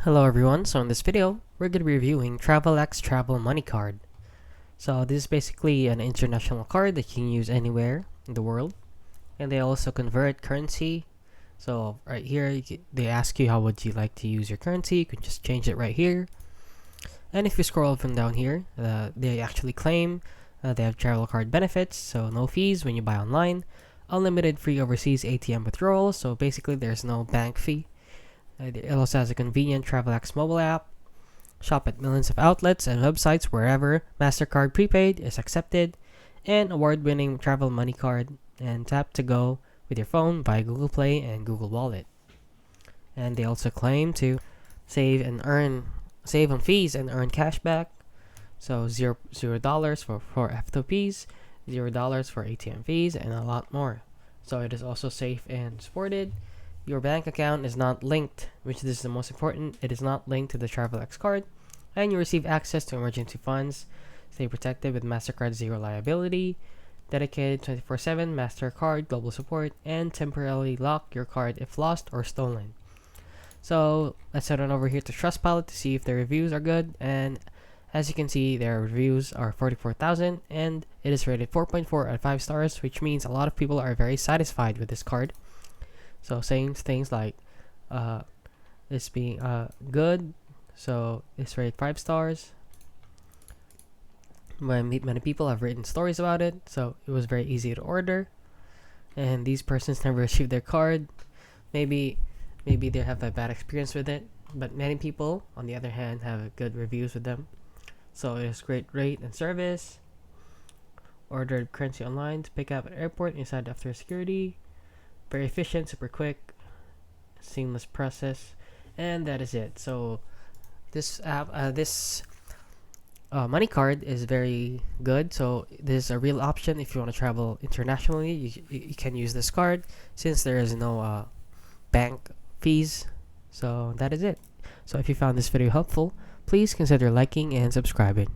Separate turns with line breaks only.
Hello everyone, so in this video, we're going to be reviewing Travelex Travel Money Card. So this is basically an international card that you can use anywhere in the world. And they also convert currency. So right here, they ask you how would you like to use your currency. You can just change it right here. And if you scroll from down here, they actually claim they have travel card benefits. So no fees when you buy online. Unlimited free overseas ATM withdrawals. So basically there's no bank fee. It also has a convenient Travelex mobile app. Shop at millions of outlets and websites wherever MasterCard Prepaid is accepted. And award-winning travel money card. And tap to go with your phone via Google Play and Google Wallet. And they also claim to save on fees and earn cash back. So $0 for FTPs, $0 for ATM fees, and a lot more. So it is also safe and supported. Your bank account is not linked, which is the most important. It is not linked to the Travelex card, and you receive access to emergency funds. Stay protected with MasterCard Zero Liability, dedicated 24/7 MasterCard global support, and temporarily lock your card if lost or stolen. So let's head on over here to Trustpilot to see if their reviews are good. And as you can see, their reviews are 44,000, and it is rated 4.4 out of 5 stars, which means a lot of people are very satisfied with this card. So saying things like this being good, so it's rated 5 stars. Many people have written stories about it, so it was very easy to order. And these persons never received their card. Maybe they have a bad experience with it, but many people, on the other hand, have good reviews with them. So it's great rate and service. Ordered currency online to pick up at airport inside after security. Very efficient, super quick, seamless process, and that is it. So this money card is very good. So this is a real option if you want to travel internationally. You can use this card since there is no bank fees. So that is it. So if you found this video helpful, please consider liking and subscribing.